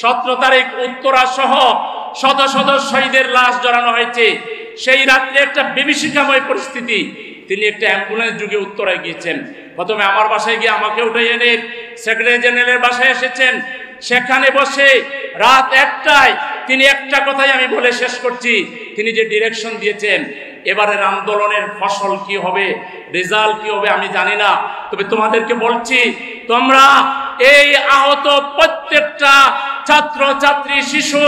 17 তারিখ উত্তরা সহ শত শত শহীদের লাশ জড়ানো হয়েছে। সেই রাত্রে একটা বিভীষিকাময় পরিস্থিতি। তিনি একটা অ্যাম্বুলেন্স যুগে উত্তরায় গিয়েছেন। প্রথমে আমার বাসায় গিয়ে আমাকে উঠে এনে সেক্রেটারি জেনারেলের বাসায় এসেছেন। সেখানে বসে রাত 1টায় তিনি একটা কথাই আমি বলে শেষ করছি, তিনি যে ডিরেকশন দিয়েছেন এবারের আন্দোলনের ফসল কি হবে, রেজাল্ট কি হবে আমি জানি না, তবে তোমাদেরকে বলছি তোমরা এই আহত প্রত্যেকটা ছাত্র ছাত্রী শিশু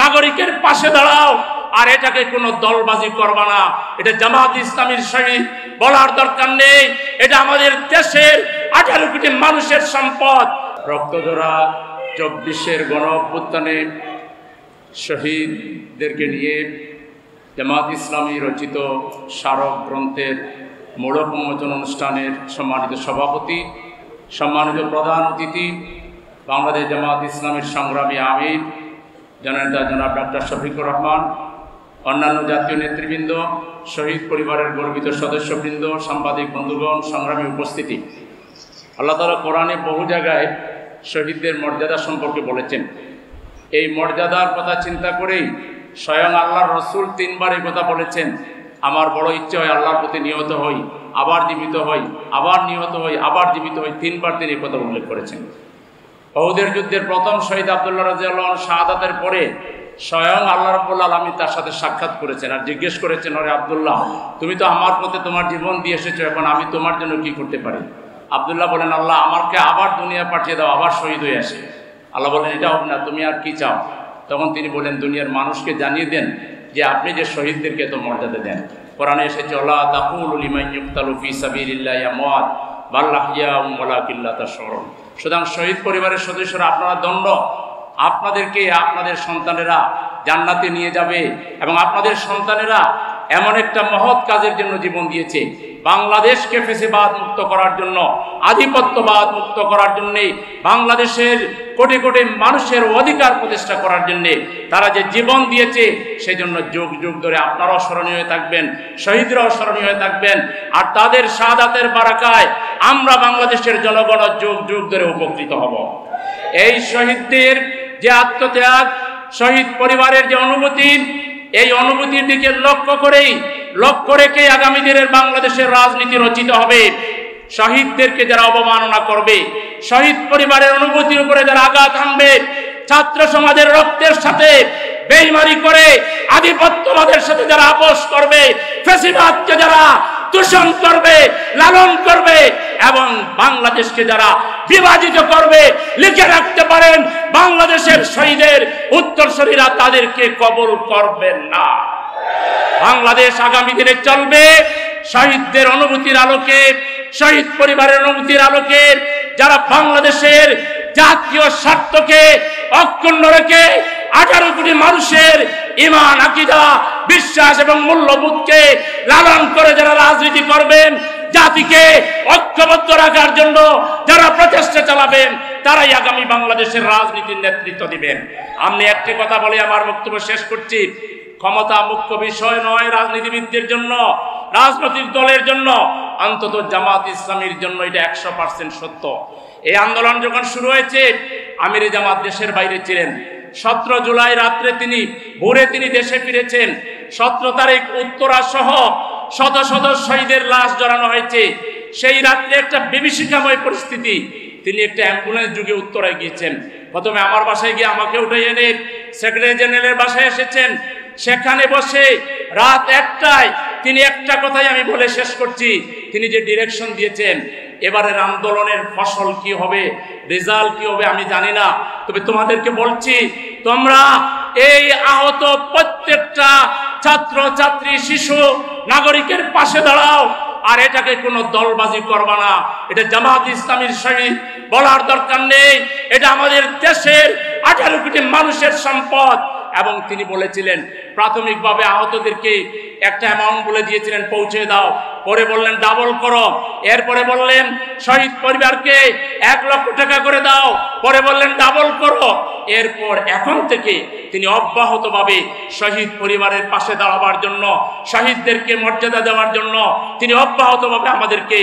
নাগরিকের পাশে দাঁড়াও। আর এটাকে কোনো দলবাজি করবা না। এটা জামাত ইসলামীর শহীদ বলার দরকার নেই, এটা আমাদের দেশের 18 কোটি মানুষের সম্পদ। রক্তজোড়া 24-এর গণ অভ্যুত্থানে শহীদদেরকে নিয়ে জামাত ইসলামী রচিত স্মারক গ্রন্থের মোড়ক উন্মোচন অনুষ্ঠানের সম্মানিত সভাপতি, সম্মানিত প্রধান অতিথি, বাংলাদেশ জামাত ইসলামীর সংগ্রামী আমির জনাব ডক্টর শফিকুর রহমান, অন্যান্য জাতীয় নেতৃবৃন্দ, শহীদ পরিবারের গর্বিত সদস্যবৃন্দ, সাংবাদিক বন্ধুগণ, সংগ্রামী উপস্থিতি। আল্লাহ তাআলা কোরআনে বহু জায়গায় শহীদদের মর্যাদা সম্পর্কে বলেছেন। এই মর্যাদার কথা চিন্তা করেই স্বয়ং আল্লাহর রসুল 3 বার এই কথা বলেছেন, আমার বড় ইচ্ছে হয় আল্লাহর প্রতি নিহত হই, আবার জীবিত হই, আবার নিহত হই, আবার জীবিত হই। 3 বার তিনি এই কথা উল্লেখ করেছেন। উহুদের যুদ্ধের প্রথম শহীদ আব্দুল্লাহ রাদিয়াল্লাহু আনহু শাহাদাতের পরে স্বয়ং আল্লাহ রাব্বুল আলামিন তার সাথে সাক্ষাৎ করেছেন আর জিজ্ঞেস করেছেন, ওরে আব্দুল্লাহ, তুমি তো আমার পথে তোমার জীবন দিয়ে এসেছো, এখন আমি তোমার জন্য কি করতে পারি? আব্দুল্লাহ বলেন, আল্লাহ আমাকে আবার দুনিয়া পাঠিয়ে দাও, আবার শহীদ হয়ে আসে। আল্লাহ বলেন, এটা হবে না, তুমি আর কি চাও? তখন তিনি বলেন, দুনিয়ার মানুষকে জানিয়ে দেন যে আপনি যে শহীদদেরকে এত মর্যাদা দেন। কোরআনে এসেছে, ওয়ালা তাকুলু লিমান ইউকতালু ফি সাবিলিল্লাহি আমওয়াত বাল আহইয়াউম ওয়ালাকিন লা তাশউরুন। সুতরাং শহীদ পরিবারের সদস্যরা আপনারা দণ্ড, আপনাদেরকে আপনাদের সন্তানেরা জান্নাতে নিয়ে যাবে এবং আপনাদের সন্তানেরা এমন একটা মহৎ কাজের জন্য জীবন দিয়েছে, বাংলাদেশকে ফেসিবাদ মুক্ত করার জন্য, আধিপত্যবাদ মুক্ত করার জন্য, বাংলাদেশের কোটি কোটি মানুষের অধিকার প্রতিষ্ঠা করার জন্য তারা যে জীবন দিয়েছে, সেজন্য যুগ যুগ ধরে আপনারাও স্মরণীয় হয়ে থাকবেন, শহীদরাও স্মরণীয় হয়ে থাকবেন। আর তাদের শাহাদাতের বারাকায় আমরা বাংলাদেশের জনগণ যুগ যুগ ধরে উপকৃত হব। এই শহীদদের যে আত্মত্যাগ, শহীদ পরিবারের যে অনুভূতি, এই অনুভূতির দিকে লক্ষ্য রেখে আগামী দিনের বাংলাদেশের রাজনীতি রচিত হবে। শহীদদেরকে যারা অবমাননা করবে, শহীদ পরিবারের অনুভূতির উপরে যারা আঘাত হানবে, ছাত্র সমাজের রক্তের সাথে বেইমানি করে আধিপত্যবাদের সাথে যারা আপোষ করবে, ফ্যাসিবাদকে যারা দূষণ করবে, লালন করবে এবং বাংলাদেশকে যারা বিভাজিত করবে, লিখে রাখতে পারেন বাংলাদেশের শহীদের উত্তরসূরিরা তাদেরকে কবুল করবেন না। বাংলাদেশ আগামী দিনে চলবে শহীদদের অনুভূতির আলোকে, শহীদ পরিবারের অনুভূতির আলোকে, যারা বাংলাদেশের জাতীয় স্বার্থকে অক্ষুণ্ণ রেখে 18 কোটি মানুষের ঈমান, আকীদা, বিশ্বাস এবং মূল্যবোধকে লালন করে যারা রাজনীতি করবেন, জাতিকে ঐক্যবদ্ধ রাখার জন্য যারা প্রচেষ্টা চালাবেন, তারাই আগামী বাংলাদেশের রাজনীতির নেতৃত্ব দিবেন। আমি একটি কথা বলে আমার বক্তব্য শেষ করছি, ক্ষমতা মুখ্য বিষয় নয় রাজনীতিবিদদের জন্য, রাজনৈতিক দলের জন্য, অন্তত জামাত ইসলামীর জন্য এটা 100% সত্য। এই আন্দোলন যখন শুরু হয়েছে, আমিরে জামাত দেশের বাইরে ছিলেন। 17 জুলাই রাত্রে ভোরে তিনি দেশে ফিরেছেন। 17 তারিখ উত্তরা সহ শত শত শহীদের লাশ জড়ানো হয়েছে। সেই রাত্রে একটা বিভীষিকাময় পরিস্থিতি। তিনি একটা অ্যাম্বুলেন্স যুগে উত্তরায় গিয়েছেন। প্রথমে আমার বাসায় গিয়ে আমাকে উঠে এনে সেক্রেটারি জেনারেলের বাসায় এসেছেন। সেখানে বসে রাত 1টায় তিনি একটা কথাই আমি বলে শেষ করছি, তিনি যে ডিরেকশন দিয়েছেন এবারের আন্দোলনের ফসল কি হবে, রেজাল্ট কি হবে আমি জানি না, তবে তোমাদেরকে বলছি তোমরা এই আহত প্রত্যেকটা ছাত্র ছাত্রী শিশু নাগরিকের পাশে দাঁড়াও। আর এটাকে কোনো দলবাজি করবা না, এটা জামাত ইসলামীর শহীদ বলার দরকার নেই, এটা আমাদের দেশের 18 কোটি মানুষের সম্পদ। এবং তিনি বলেছিলেন প্রাথমিকভাবে আহতদেরকে একটা অ্যামাউন্ট বলে দিয়েছিলেন, পৌঁছে দাও, পরে বললেন ডাবল করো, এরপরে বললেন শহীদ পরিবারকে 1 লক্ষ টাকা করে দাও, পরে বললেন ডাবল করো। এরপর এখন থেকে তিনি অব্যাহতভাবে শহীদ পরিবারের পাশে দাঁড়াবার জন্য, শহীদদেরকে মর্যাদা দেওয়ার জন্য তিনি অব্যাহতভাবে আমাদেরকে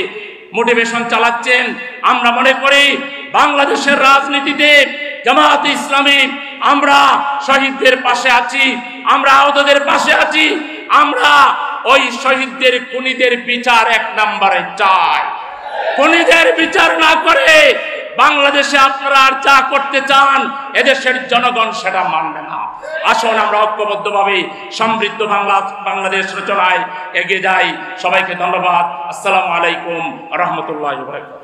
মোটিভেশন চালাচ্ছেন। আমরা মনে করি বাংলাদেশের রাজনীতিতে জামাত ইসলামী আমরা শহীদদের পাশে আছি, আমরা আহতদের পাশে আছি। আমরা ওই শহীদদের খুনিদের বিচার 1 নম্বরে চাই। খুনিদের বিচার না করে বাংলাদেশে আপনারা আর যা করতে চান এদেশের জনগণ সেটা মানবে না। আসুন আমরা ঐক্যবদ্ধভাবে সমৃদ্ধ বাংলাদেশ রচনায় এগিয়ে যাই। সবাইকে ধন্যবাদ। আসসালামু আলাইকুম ওয়া রাহমাতুল্লাহি ওয়া বারাকাতুহু।